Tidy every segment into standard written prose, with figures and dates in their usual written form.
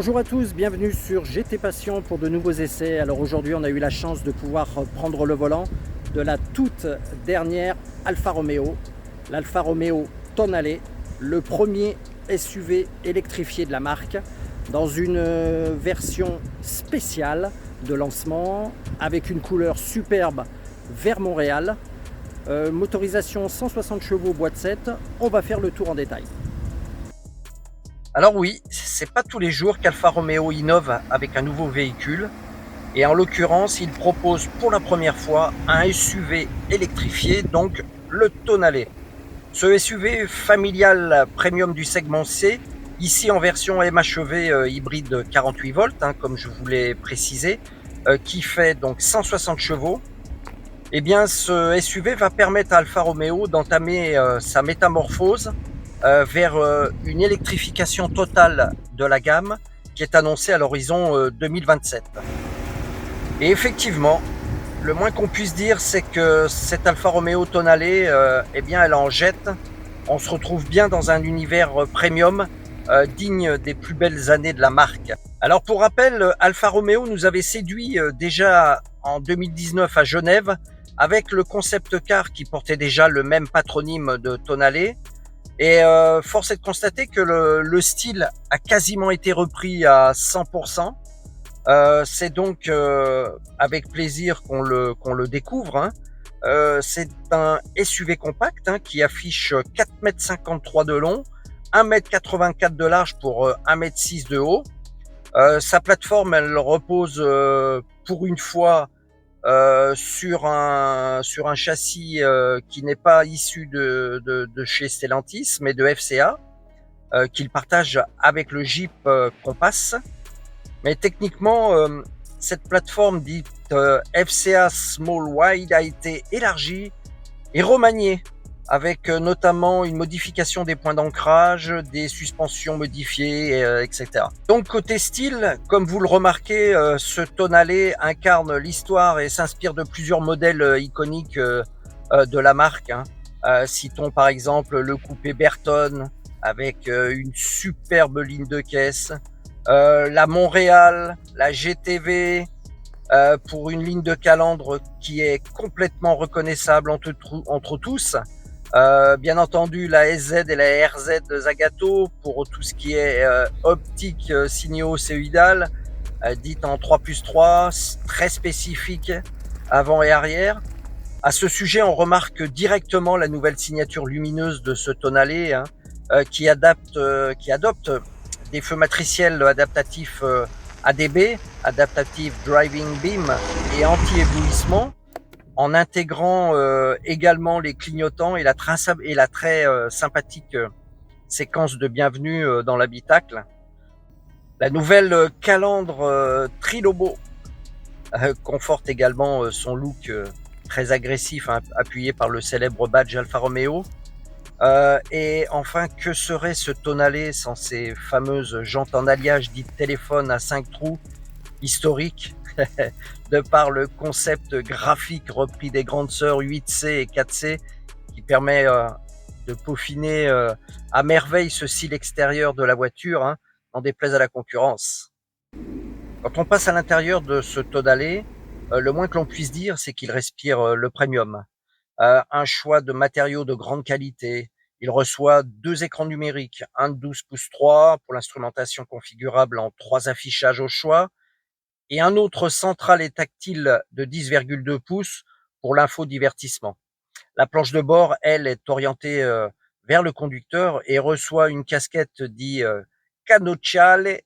Bonjour à tous, bienvenue sur GT Passion pour de nouveaux essais. Alors aujourd'hui on a eu la chance de pouvoir prendre le volant de la toute dernière Alfa Romeo, l'Alfa Romeo Tonale, le premier SUV électrifié de la marque dans une version spéciale de lancement avec une couleur superbe vert Montréal, motorisation 160 chevaux boîte 7. On va faire le tour en détail. Alors oui, c'est pas tous les jours qu'Alfa Romeo innove avec un nouveau véhicule, et en l'occurrence, il propose pour la première fois un SUV électrifié, donc le Tonale. Ce SUV familial premium du segment C, ici en version MHEV hybride 48 volts, comme je vous l'ai précisé, qui fait donc 160 chevaux. Eh bien, ce SUV va permettre à Alfa Romeo d'entamer sa métamorphose vers une électrification totale de la gamme qui est annoncée à l'horizon 2027. Et effectivement, le moins qu'on puisse dire, c'est que cette Alfa Romeo Tonale, eh bien, elle en jette. On se retrouve bien dans un univers premium digne des plus belles années de la marque. Alors pour rappel, Alfa Romeo nous avait séduit déjà en 2019 à Genève avec le concept car qui portait déjà le même patronyme de Tonale. Et force est de constater que le style a quasiment été repris à 100%. C'est donc avec plaisir qu'on le découvre. C'est un SUV compact qui affiche 4,53 m de long, 1,84 m de large pour 1,6 m de haut. Sa plateforme, elle repose pour une fois sur un châssis qui n'est pas issu de chez Stellantis, mais de FCA, qu'il partage avec le Jeep Compass. Mais techniquement, cette plateforme dite FCA Small Wide a été élargie et remaniée avec notamment une modification des points d'ancrage, des suspensions modifiées, etc. Donc côté style, comme vous le remarquez, ce Tonale incarne l'histoire et s'inspire de plusieurs modèles iconiques de la marque. Citons par exemple le coupé Berton avec une superbe ligne de caisse, la Montréal, la GTV, pour une ligne de calandre qui est complètement reconnaissable entre tous. Bien entendu, la SZ et la RZ de Zagato pour tout ce qui est optique sinusoïdale, dite en 3+3, très spécifique avant et arrière. À ce sujet, on remarque directement la nouvelle signature lumineuse de ce Tonale qui adopte des feux matriciels adaptatifs ADB, Adaptative Driving Beam, et anti-éblouissement, en intégrant également les clignotants et la très sympathique séquence de bienvenue dans l'habitacle. La nouvelle calandre Trilobo conforte également son look très agressif, appuyé par le célèbre badge Alfa Romeo. Et enfin, que serait ce Tonale sans ces fameuses jantes en alliage dites téléphone à 5 trous historiques de par le concept graphique repris des grandes sœurs 8C et 4C qui permet de peaufiner à merveille ce style extérieur de la voiture, n'en déplaise à la concurrence. Quand on passe à l'intérieur de ce Tonale, le moins que l'on puisse dire, c'est qu'il respire le premium. Un choix de matériaux de grande qualité. Il reçoit 2 écrans numériques, un de 12,3 pour l'instrumentation configurable en 3 affichages au choix, et un autre central et tactile de 10,2 pouces pour l'infodivertissement. La planche de bord, elle, est orientée vers le conducteur et reçoit une casquette dite canocciale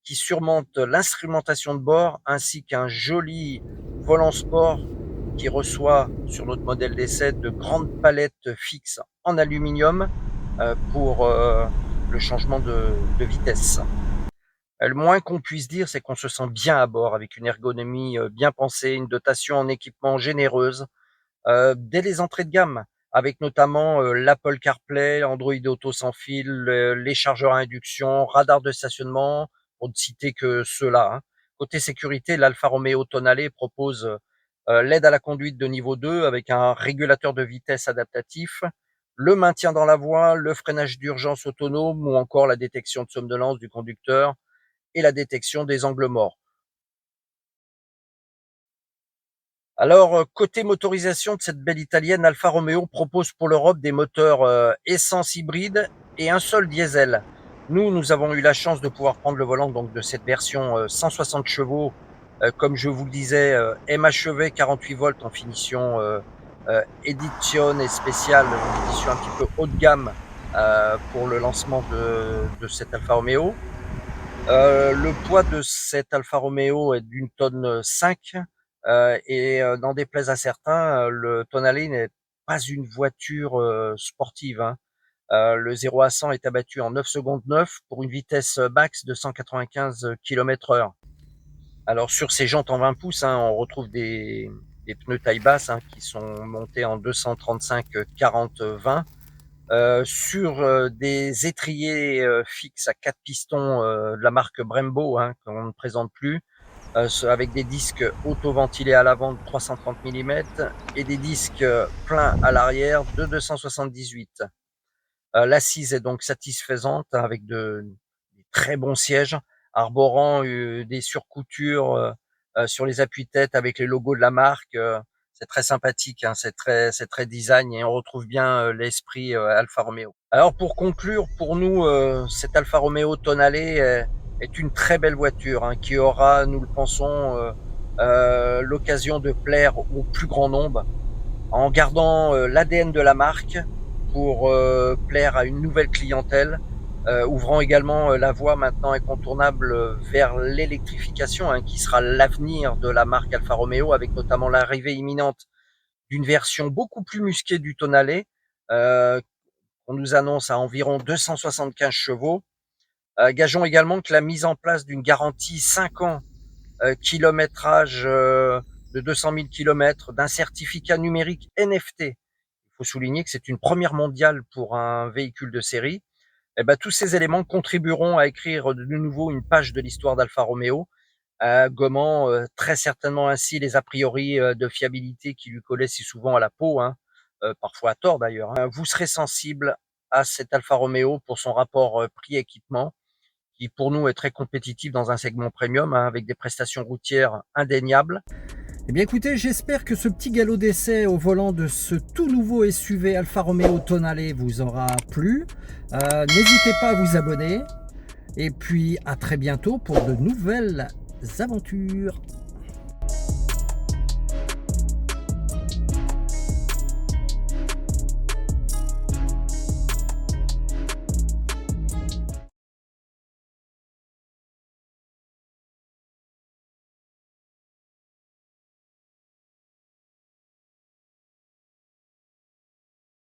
qui surmonte l'instrumentation de bord, ainsi qu'un joli volant sport qui reçoit sur notre modèle d'essai de grandes palettes fixes en aluminium pour le changement de vitesse. Le moins qu'on puisse dire, c'est qu'on se sent bien à bord avec une ergonomie bien pensée, une dotation en équipement généreuse dès les entrées de gamme, avec notamment l'Apple CarPlay, Android Auto sans fil, les chargeurs à induction, radar de stationnement, pour ne citer que ceux-là. Côté sécurité, l'Alfa Romeo Tonale propose l'aide à la conduite de niveau 2 avec un régulateur de vitesse adaptatif, le maintien dans la voie, le freinage d'urgence autonome ou encore la détection de somnolence du conducteur. et la détection des angles morts. Alors, côté motorisation de cette belle italienne, Alfa Romeo propose pour l'Europe des moteurs essence hybride et un seul diesel. Nous avons eu la chance de pouvoir prendre le volant donc de cette version 160 chevaux, comme je vous le disais, MHEV 48 volts en finition Edizione spéciale, une édition un petit peu haut de gamme pour le lancement de cette Alfa Romeo. Le poids de cette Alfa Romeo est d'une tonne 5 et n'en déplaise à certains, le Tonale n'est pas une voiture sportive, hein. Le 0 à 100 est abattu en 9 secondes 9 pour une vitesse max de 195 km/h. Alors sur ces jantes en 20 pouces, hein, on retrouve des pneus taille basse hein, qui sont montés en 235 40-20. Sur des étriers fixes à 4 pistons de la marque Brembo, hein, qu'on ne présente plus, avec des disques auto-ventilés à l'avant de 330 mm et des disques pleins à l'arrière de 278. L'assise est donc satisfaisante avec des très bons sièges, arborant des surcoutures sur les appuis-têtes avec les logos de la marque. C'est très sympathique, hein, c'est très design et on retrouve bien l'esprit Alfa Romeo. Alors pour conclure, pour nous, cette Alfa Romeo Tonale est une très belle voiture hein, qui aura, nous le pensons, l'occasion de plaire au plus grand nombre en gardant l'ADN de la marque pour plaire à une nouvelle clientèle, ouvrant également la voie maintenant incontournable vers l'électrification, hein, qui sera l'avenir de la marque Alfa Romeo, avec notamment l'arrivée imminente d'une version beaucoup plus musquée du Tonale, qu'on nous annonce à environ 275 chevaux. Gageons également que la mise en place d'une garantie 5 ans, kilométrage de 200 000 km, d'un certificat numérique NFT. Il faut souligner que c'est une première mondiale pour un véhicule de série. Eh ben, tous ces éléments contribueront à écrire de nouveau une page de l'histoire d'Alfa Romeo, gommant très certainement ainsi les a priori de fiabilité qui lui collaient si souvent à la peau, hein, parfois à tort d'ailleurs. Hein. Vous serez sensible à cet Alfa Romeo pour son rapport prix-équipement, qui pour nous est très compétitif dans un segment premium, hein, avec des prestations routières indéniables. Eh bien écoutez, j'espère que ce petit galop d'essai au volant de ce tout nouveau SUV Alfa Romeo Tonale vous aura plu. N'hésitez pas à vous abonner. Et puis à très bientôt pour de nouvelles aventures.